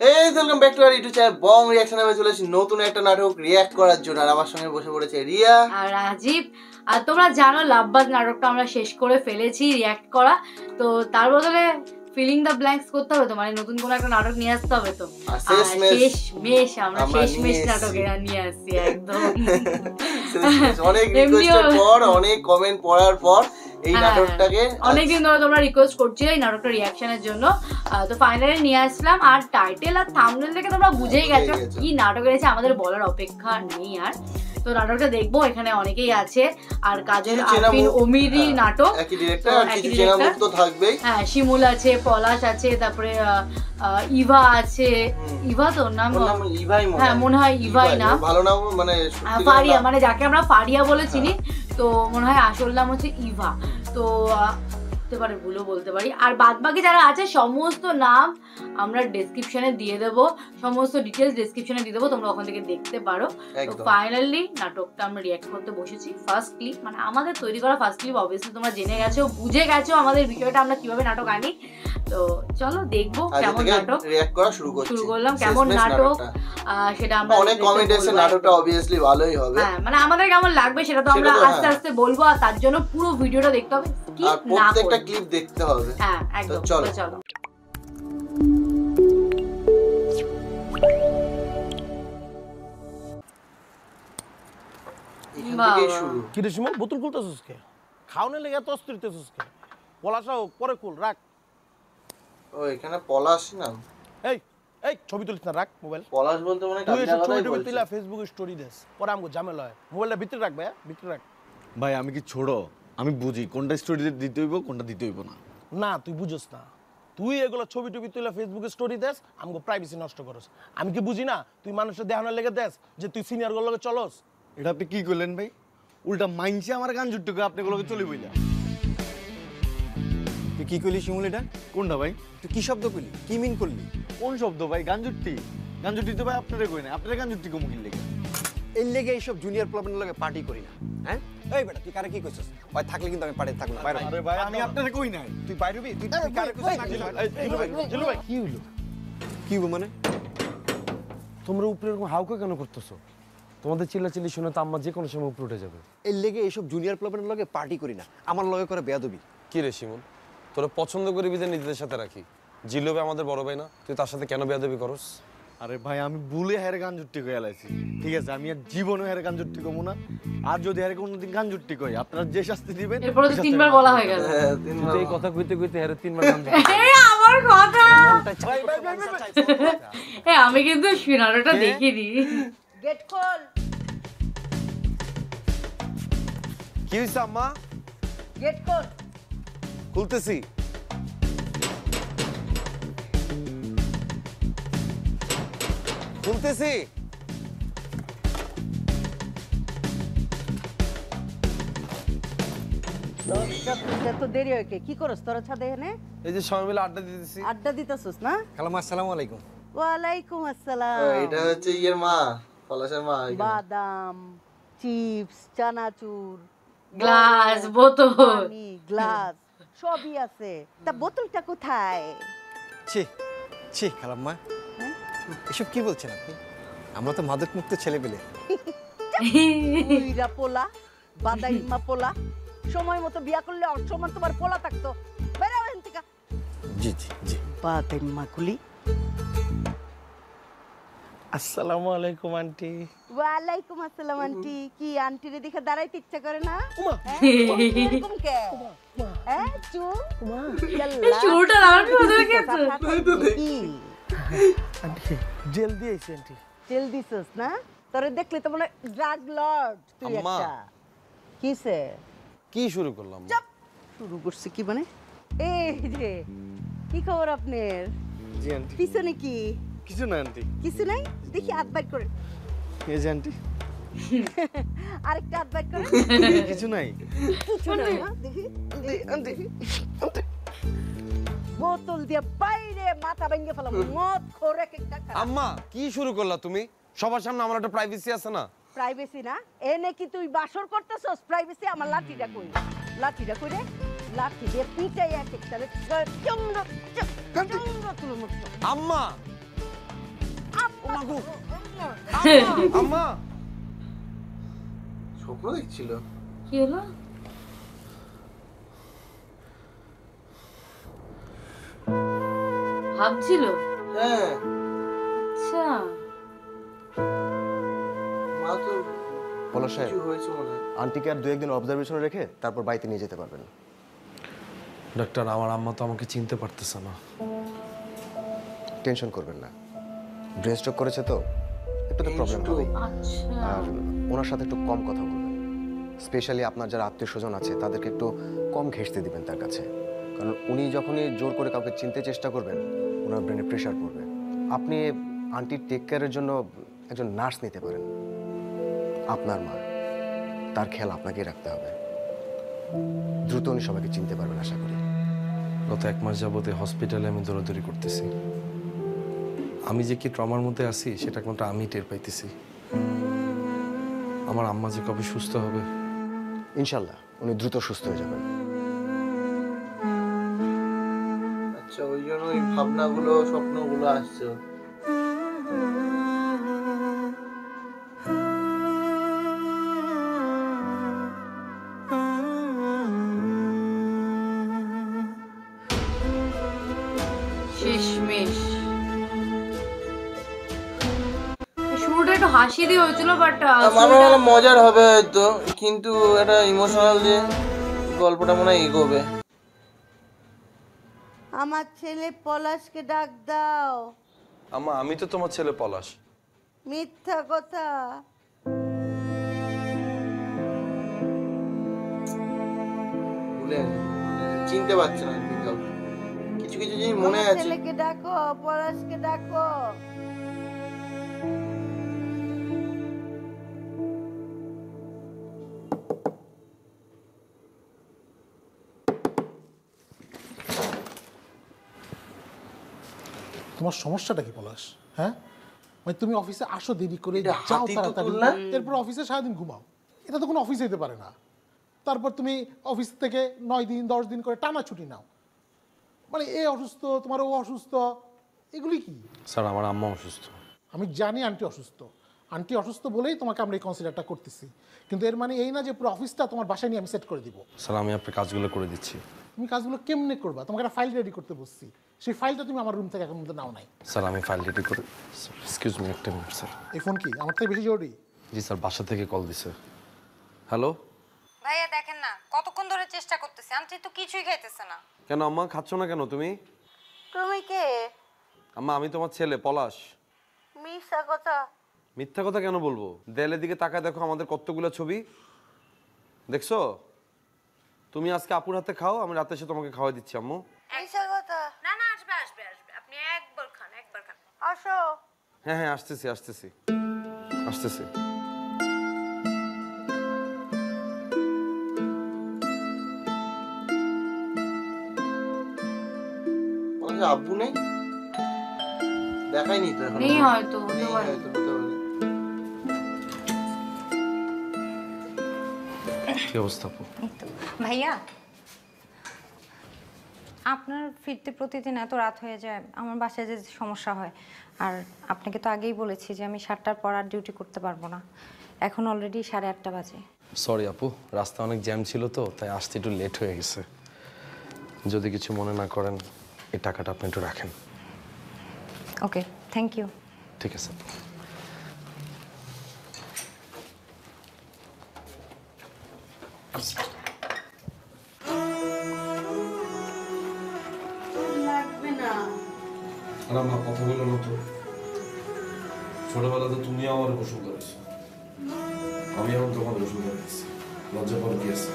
Hey, welcome back to our YouTube channel Bong Reaction আমি চলে এসেছি নতুন একটা নাটক রিঅ্যাক্ট করার জন্য আর আমার সঙ্গে বসে পড়েছে রিয়া আর রাজীব। আর তোমরা জানো লাভবাজ নাটকটা আমরা শেষ করে ফেলেছি রিঅ্যাক্ট করা, তো তার বদলে ফিলিং দ্য ব্ল্যাঙ্কস করতে হবে তো, মানে নতুন কোন একটা নাটক নিয়ে আসতে হবে তো। শেষমেশ আমরা শেষমেশ নাটক নিয়ে আসছি একদম। অনেক রিকোয়েস্টের পর, অনেক কমেন্ট পড়ার পর এই নাটকটাকে অনেকদিন ধরে তোমরা রিকোয়েস্ট করছিলে এই নাটকটা রিঅ্যাকশনের জন্য, তো ফাইনালি নিয়ে আসলাম। আর টাইটেল আর থাম্বনেল থেকে তোমরা বুঝেই গেছো কি নাটক এনেছে, আমাদের বলার অপেক্ষা নেই আর। তো নাটকটা দেখবো, এখানে অনেকেই আছে আর কাজল আরফিন ওমিরি নাটক, একই ডিরেক্টর আর কিছু চেনা মুখ তো থাকবেই। হ্যাঁ, শিমুল আছে, পলাশ আছে, তারপরে ইভা আছে। ইভা তো নাম ইভাই, হ্যাঁ মনে হয় ইভাই না, ভালো নাম মানে ফারিয়া, মানে যাকে আমরা ফারিয়া বলে চিনি, তো মনে হয় আসল নাম হচ্ছে ইভা। তো বলতে পারে, ভুলও বলতে পারি। আর বাদবাকি যারা আছে সমস্ত নাম আমরা ডেসক্রিপশনে দিয়ে দেবো, সমস্ত ডিটেলস ডেসক্রিপশনে দিয়ে দেবো, তোমরা ওখান থেকে দেখতে পারো। তো ফাইনালি নাটকটা আমরা রিঅ্যাক্ট করতে বসেছি। ফার্স্ট ক্লিপ, মানে আমাদের তৈরি করা ফার্স্ট ক্লিপ, অবভিয়াসলি তোমরা জেনে গেছো, বুঝে গেছো আমাদের বিষয়টা, আমরা কিভাবে নাটক আনি। তো চলো দেখবো কেমন নাটক, রিঅ্যাক্ট করা শুরু করলাম। কেমন নাটক সেটা আমরা অনেক কমেন্ট এসে, নাটকটা অবভিয়াসলি ভালোই হবে। হ্যাঁ, মানে আমাদের কেমন লাগবে সেটা তো আমরা আস্তে আস্তে বলবো, আর তার জন্য পুরো ভিডিওটা দেখতে হবে, আর প্রত্যেকটা ক্লিপ দেখতে হবে। হ্যাঁ একদম, চলো চলো। কি রে সুমন, বোতল খুলতেছিস কে? খাওনে লেগে তো অস্থিরতেছিস কে? পলাশাও পরে খুল, রাখ। ও এখানে পলাশ না? এই এই ছবি তুলিস না, রাখ মোবাইল। পলাশ বলতে মানে কাজ আলাদাই বলছিস। ছবি তুলা ফেসবুকে স্টোরি দেস, পরে আমগো ঝামেলা হয়। মোবাইলটা ভিতরে রাখ ভাই, ভিতরে রাখ। ভাই আমি কি ছোড়ো, আমি বুঝি কোনটা স্টোরি দিতে হইব কোনটা দিতে হইব না। না তুই বুঝছ না, তুই এগুলো ছবি টবি তুলে ফেসবুকে স্টোরি দেস, আমগো প্রাইভেসি নষ্ট করস। আমি কি বুঝি না তুই মানুষের দেখানোর লেগে দেস যে তুই সিনিয়র গুলোর লগে চলস? এটা আপনি কি করলেন ভাই? উল্টা মাইনছে আমার গান জুট্টু করে আপনি গুলোকে চলে বইলা। তুই কি করলি শিমুল? এটা কোনটা ভাই? তুই কি শব্দ করলি, কি মিন করলি? কোন শব্দ ভাই? গান জুট্টি? গান জুট্টি তো ভাই আপনারে কই না, আপনারে গান জুট্টি কম কি লেগে? এর লেগে এইসব জুনিয়র প্লাবের লগে পার্টি করি না। হ্যাঁ এই বেটা, তুই কারে কি কইছস? ভাই থাকলে কিন্তু আমি পার্টি থাকব না। বাইরে। আরে ভাই আমি আপনারে কই নাই। তুই বাইরে হবি? তুই কারে কইছস? জিলু ভাই কি হইলো? কি হইব মানে? তোমরা উপরে এরকম হাউকে কেন করতেছো? তোমাদের চিল্লাচিল্লি শুনে তো আম্মা যে কোনো সময় উপরে উঠে যাবে। এর লেগে এইসব জুনিয়র প্লাবের লগে পার্টি করি না, আমার লগে করে বেয়াদবি। কি রে শিমুল, তোরা পছন্দ করবি যে নিজেদের সাথে রাখি, জিলবে আমাদের বড় ভাই না, তুই তার সাথে কেন বেয়াদবি করস? আরে ভাই আমি ভুলে হেরে গান জুট্টি কই আলাইছি, ঠিক আছে? আমি আর জীবনে হেরে গান জুট্টি কমু না। আর যদি হেরে কোনোদিন গান জুট্টি কই, আপনারা যে শাস্তি দিবেন। এরপরে তো তিনবার বলা হয়ে গেল। তুই এই কথা কইতে কইতে হেরে তিনবার গান জুট্টি। এই আমার কথা, ভাই ভাই ভাই এই আমি কিন্তু নাটকটা দেখিনি। গেট খোল। কি হইছে আম্মা? গেট খোল। খুলতেছি। খুলতেছি। তো দেরি হয় কি করস তোরা ছাদে এনে? এই যে সবাই মিলে আড্ডা দিতেছি। আড্ডা দিতেছস না? খালাম্মা আসসালামু আলাইকুম। ওয়ালাইকুম আসসালাম। এটা হচ্ছে ইয়ের মা, পলাশের মা। বাদাম, চিপস, চানাচুর, গ্লাস, বোতল, পানি, গ্লাস সবই আছে। তা বোতলটা কোথায়? ছি ছি খালাম্মা, এসব কি বলছেন আপনি? আমরা তো মাদক মুক্ত ছেলে পেলে। উইরা পোলা, বাদাইমা পোলা, সময় মতো বিয়া করলে অসময় তোমার পোলা থাকতো। বেরাও এখান থেকে। জি জি জি। বাদাইমা কুলি। আসসালামু আলাইকুম আন্টি। ওয়ালাইকুম আসসালাম আন্টি। কি আন্টিরে দেখে দাঁড়াইতে ইচ্ছা করে না? এরকম কে? হ্যাঁ চুপ। শুরুটা আমার কি মজা লাগছে? কি আন্টি জেল দিয়েছি আন্টি। তেল দিছস না? তোরে দেখলে তো মনে ড্রাগ লর্ড তুই আম্মা। একটা। কিসে? কি শুরু করলাম? চুপ। শুরু করছে কি মানে? এই যে কি খবর আপনার? জি আন্টি। পিছনে কি? কিছু না আন্টি। কিছু নাই? দেখি হাত বাইট করে। এই যে আন্টি। আরেকটা হাত বাইট করে। কিছু নাই। কিছু নাই না? দেখি আন্টি আন্টি। বোতল দিয়ে বাইরে মাথা ভেঙে ফেলাম। মদ খোরে একটা। আম্মা কি শুরু করলা তুমি? সবার সামনে আমার একটা প্রাইভেসি আছে না? প্রাইভেসি না? এনে কি তুই বাসর করতেছস? প্রাইভেসি আমার লাঠিটা কই? লাঠিটা কই রে? লাঠি দিয়ে পিটাই এক একটা চন্দ্র তুলো মত। আম্মা আম্মা স্বপ্ন দেখছিল। কি হলো? ভাবছিল? হ্যাঁ, আচ্ছা। মা তো পলাশ সাহেব, কিছু হয়েছে মনে হয়। আন্টিকে আর 2-1 দিন অবজারভেশনে রেখে তারপর বাড়িতে নিয়ে যেতে পারবেন। ডাক্তার, আমার আম্মা তো আমাকে চিনতে পারতেছে না। টেনশন করবেন না, ব্রেন স্ট্রোক করেছে তো একটু তো প্রবলেম হবে। আচ্ছা। আর ওনার সাথে একটু কম কথা বলবেন, স্পেশালি আপনার যারা আত্মীয় স্বজন আছে তাদেরকে একটু কম ঘেঁষতে দিবেন তার কাছে, কারণ উনি যখনই জোর করে কাউকে চিনতে চেষ্টা করবেন ওনার ব্রেনে প্রেশার পড়বে। আপনি আন্টির টেক কেয়ারের জন্য একজন নার্স নিতে পারেন। আপনার মা, তার খেয়াল আপনাকেই রাখতে হবে। দ্রুত উনি সবাইকে চিনতে পারবেন আশা করি। গত 1 মাস যাবত হসপিটালে আমি দৌড়াদৌড়ি করতেছি। আমি যে কি ট্রমার মধ্যে আছি সেটা একমাত্র আমি টের পাইতেছি। আমার আম্মা যে কবে সুস্থ হবে। ইনশাল্লাহ উনি দ্রুত সুস্থ হয়ে যাবেন। আচ্ছা, ওই জন্য ওই ভাবনাগুলো স্বপ্নগুলো আসছে। শেষমেশ শুরুটা একটু হাসি দিয়ে হয়েছিল, বাট আমার মনে মজার হবে হয়তো, কিন্তু একটা ইমোশনাল যে গল্পটা মনে হয় এগোবে। আমার ছেলে পলাশকে ডাক দাও। আম্মা, আমি তো তোমার ছেলে পলাশ। মিথ্যা কথা। ভুলে গেছে, চিনতে পারছে না ঠিক কাউকে। কিছু কিছু জিনিস মনে আমার আছে। ছেলেকে ডাকো, পলাশকে ডাকো। তোমার সমস্যাটা কি পলাশ? হ্যাঁ, মানে তুমি অফিসে আসো দেরি করে, এটা যাও হাতি তো তাড়াতাড়ি, তুলনা। এরপর অফিসে সারাদিন ঘুমাও। এটা তো কোনো অফিস হতে পারে না। তারপর তুমি অফিস থেকে 9 দিন 10 দিন করে টানা ছুটি নাও। মানে এ অসুস্থ, তোমার ও অসুস্থ, এগুলি কি? স্যার, আমার আম্মা অসুস্থ। আমি জানি আন্টি অসুস্থ। আন্টি অসুস্থ বলেই তোমাকে আমরা এই কনসিডারটা করতেছি, কিন্তু এর মানে এই না যে পুরো অফিসটা তোমার বাসায় নিয়ে আমি সেট করে দিব। স্যার, আমি আপনার কাজগুলো করে দিচ্ছি। তুমি কাজগুলো কেমনে করবা? তোমাকে একটা ফাইল রেডি করতে বসছি, সেই ফাইলটা তুমি আমার রুম থেকে এখন মধ্যে নাও নাই। স্যার, আমি ফাইল রেডি করে। এক্সকিউজ মি, একটা মিনিট স্যার। এই ফোন কি আমার থেকে বেশি জরুরি? জি স্যার, বাসা থেকে কল দিছে। হ্যালো ভাইয়া, দেখেন না কতক্ষণ ধরে চেষ্টা করতেছি, আন্টি তো কিছুই খাইতেছে না। কেন আম্মা, খাচ্ছ না কেন তুমি? তুমি কে? আম্মা, আমি তোমার ছেলে পলাশ। মিথ্যা কথা। মিথ্যা কথা কেন বলবো? দেয়ালের দিকে তাকায় দেখো, আমাদের কতগুলো ছবি দেখছো। তুমি আজকে আপুর হাতে খাও, আমি রাতে এসে তোমাকে খাওয়াই দিচ্ছি আম্মু। মিথ্যা কথা। না না, আসবে আসবে আসবে, আপনি একবার খান, একবার খান। আসো। হ্যাঁ হ্যাঁ, আসতেছি আসতেছি আসতেছি। বলছে আব্বু নেই, দেখাইনি তো এখন। নেই হয়তো, হতে নেই পারে। হয়তো, হতে পারে। কি অবস্থা আপু? ভাইয়া, আপনার ফিরতে প্রতিদিন এত রাত হয়ে যায়, আমার বাসায় যে সমস্যা হয়। আর আপনাকে তো আগেই বলেছি যে আমি 7টার পর আর ডিউটি করতে পারবো না। এখন অলরেডি 8:30 বাজে। সরি আপু, রাস্তা অনেক জ্যাম ছিল তো, তাই আসতে একটু লেট হয়ে গেছে। যদি কিছু মনে না করেন, এই টাকাটা আপনি একটু রাখেন। ওকে, থ্যাংক ইউ। ঠিক আছে। লাগবে না। আম্মা, কথা বলো না তো। ছোটবেলাতে তুমি আমার গোসল করেছো, আমি এখন তোমার গোসল করেছি। লজ্জা পাওয়ার কি আছে?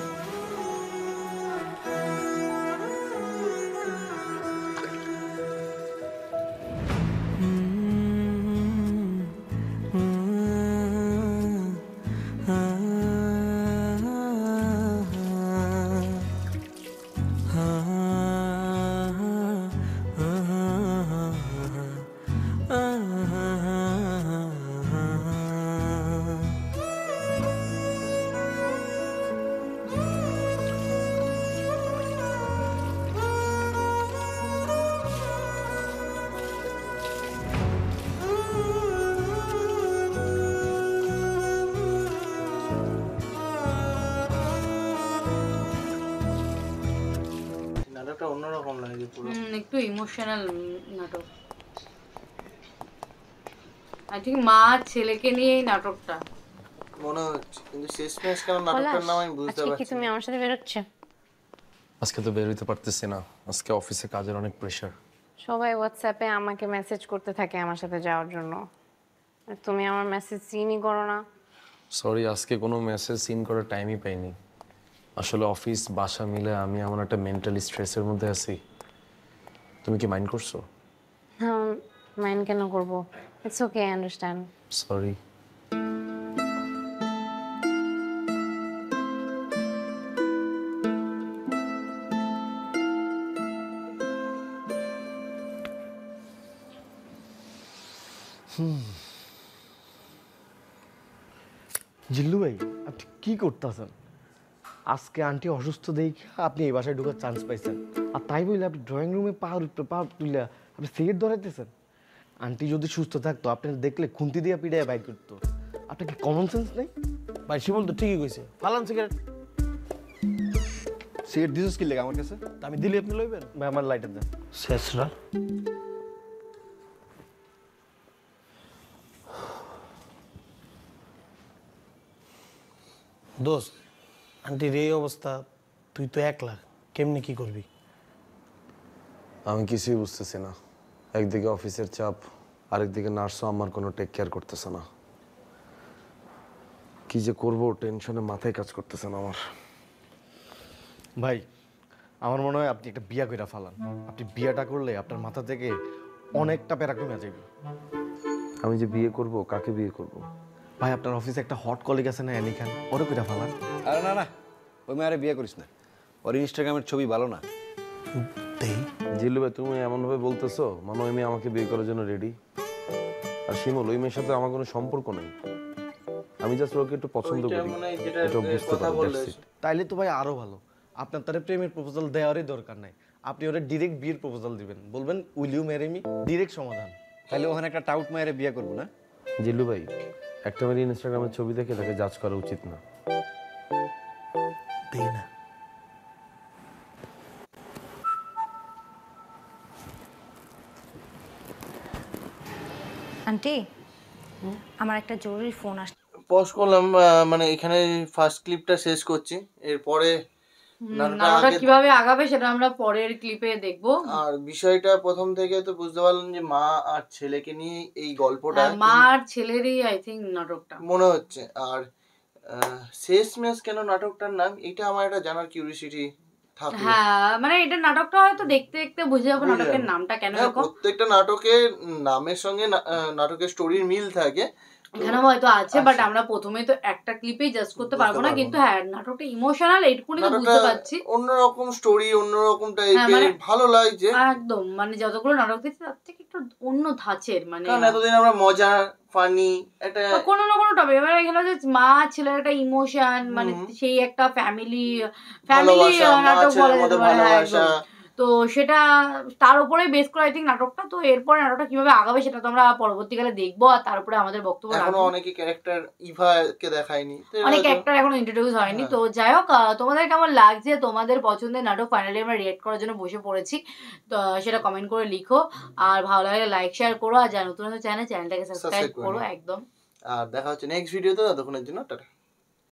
একটু ইমোশনাল নাটক। আই থিঙ্ক মা ছেলেকে নিয়ে এই নাটকটা মনে হচ্ছে, কিন্তু শেষমেশ কেন নাটকটার নাম আমি বুঝতে আজকে কি পারছি তুমি না। আমার সাথে বেরোচ্ছ? আজকে তো বের হইতে পারতেছি না, আজকে অফিসে কাজের অনেক প্রেশার। সবাই হোয়াটসঅ্যাপে আমাকে মেসেজ করতে থাকে আমার সাথে যাওয়ার জন্য, আর তুমি আমার মেসেজ সিনই করো না। সরি, আজকে কোনো মেসেজ সিন করার টাইমই পাইনি। আসলে অফিস বাসা মিলে আমি এমন একটা মেন্টালি স্ট্রেসের মধ্যে আছি। তুমি কি মাইন্ড করছো? হ্যাঁ, মাইন্ড কেন করবো? It's okay, I understand. Sorry. Jillu ভাই, আপনি কি করতেছেন? আজকে আন্টি অসুস্থ দেখে আপনি এই বাসায় ঢোকার চান্স পাইছেন, আর তাই বলে আপনি ড্রয়িং রুমে পা তুলে আপনি সিগারেট ধরাইতেছেন। আন্টি যদি সুস্থ থাকতো আপনি দেখলে খুন্তি দিয়ে পিড়ায় বাইর করতো। আপনার কি কমন সেন্স নেই? ভাই শিমুল তো ঠিকই কইছে, ফালান সিগারেট। সিগারেট দিছিস কি লেগে আমার কাছে? তা আমি দিলে আপনি লইবেন? ভাই আমার লাইটার দেন। শেষরা দোস্ত, আন্টির এই অবস্থা, তুই তো একলা, কেমনি কি করবি? আমি কিছুই বুঝতেছি না। একদিকে অফিসের চাপ, আরেকদিকে নার্সও আমার কোনো টেক কেয়ার করতেছে না। কি যে করব, টেনশনে মাথায় কাজ করতেছে না আমার। ভাই আমার মনে হয় আপনি একটা বিয়া কইরা ফালান। আপনি বিয়াটা করলে আপনার মাথা থেকে অনেকটা প্যারা কমে যাবে। আমি যে বিয়ে করব, কাকে বিয়ে করব? ভাই আপনার অফিসে একটা হট কলিগ আছে না, অ্যানি খান, ওরে কইরা ফালান। আরে না না, ওই মেয়ারে বিয়ে করিস না, ওর ইনস্টাগ্রামের ছবি ভালো না। জিল্লু ভাই, তুমি এমনভাবে বলতেছো মানে ওই মেয়ে আমাকে বিয়ে করার জন্য রেডি। আর শিমুল, ওই মেয়ের সাথে আমার কোনো সম্পর্ক নেই। আমি জাস্ট ওকে একটু পছন্দ ওইটা করি, মনে হয় যেটা এটা বুঝতে কথা পারি। বললে। That's it. তাইলে তো ভাই আরো ভালো, আপনার তারে প্রেমের প্রপোজাল দেওয়ারই দরকার নাই। আপনি ওরে ডিরেক্ট বিয়ের প্রপোজাল দিবেন, বলবেন will you marry me, direct সমাধান। তাহলে ওখানে একটা টাউট মেয়ারে বিয়ে করবো না? জিল্লু ভাই, একটা মেয়ের ইনস্টাগ্রামের ছবি দেখে তাকে জাজ করা উচিত না। দেই না। আন্টি, আমার একটা জরুরি ফোন আসছে। পজ করলাম, মানে এখানে ফার্স্ট ক্লিপটা শেষ করছি। এরপরে নাটকটা নাটকটা আগে- কিভাবে আগাবে সেটা আমরা পরের ক্লিপে দেখবো। আর বিষয়টা প্রথম থেকে তো বুঝতে পারলাম যে মা আর ছেলেকে নিয়ে এই গল্পটা মা আর ছেলেরই আই থিঙ্ক নাটকটা মনে হচ্ছে। আর শেষ ম্যাচ কেন নাটকটার নাম, এটা আমার একটা জানার কিউরিওসিটি থাকলো। হ্যাঁ, মানে এটা নাটকটা হয়তো দেখতে দেখতে বুঝে যাবো বুঝে নাটকের যাবো। নামটা কেন হ্যাঁ, এরকম। প্রত্যেকটা নাটকের নামের সঙ্গে নাটকের স্টোরির মিল থাকে। এখানে হয়তো আছে, বাট আমরা প্রথমে তো একটা ক্লিপেই জাজ করতে পারবো না, কিন্তু হ্যাঁ নাটকটা ইমোশনাল এইটুকুনি তো বুঝতে পারছি। অন্যরকম স্টোরি, অন্যরকম টাইপের, মানে ভালো লাগছে একদম, মানে যতগুলো নাটক দেখছি তার থেকে একটু অন্য ধাঁচের, মানে কারণ এতদিন আমরা মজা ফানি একটা কোনো না কোনো টপিক, এবার এখানে হচ্ছে মা ছেলের একটা ইমোশন, মানে সেই একটা ফ্যামিলি ভালোবাসা, মা নাটক ছেলের বলা মধ্যে যেতে পারে, হ্যাঁ, ভালোবাসা। একদম। তো সেটা তার উপরে বেস করে আই থিঙ্ক নাটকটা। তো এরপরে নাটকটা কিভাবে আগাবে সেটা তো আমরা পরবর্তীকালে দেখবো, আর তার উপরে আমাদের বক্তব্য এখনো রাখবো। অনেকে ক্যারেক্টার ইভাকে দেখায়নি, তো এরা অনেক হয়তো- ক্যারেক্টার এখনো ইন্ট্রোডিউস হয়নি। তো যাই হোক, তোমাদের কেমন লাগছে, তোমাদের পছন্দের নাটক ফাইনালি আমরা রিয়েক্ট করার জন্য বসে পড়েছি। তো সেটা কমেন্ট করে লিখো, আর ভালো লাগলে লাইক শেয়ার করো, আর যারা নতুন চ্যানেলটাকে সাবস্ক্রাইব Subscribe করে করো নাও। একদম। আর দেখা হচ্ছে নেক্সট ভিডিওতে, ততক্ষণের জন্য টাটা।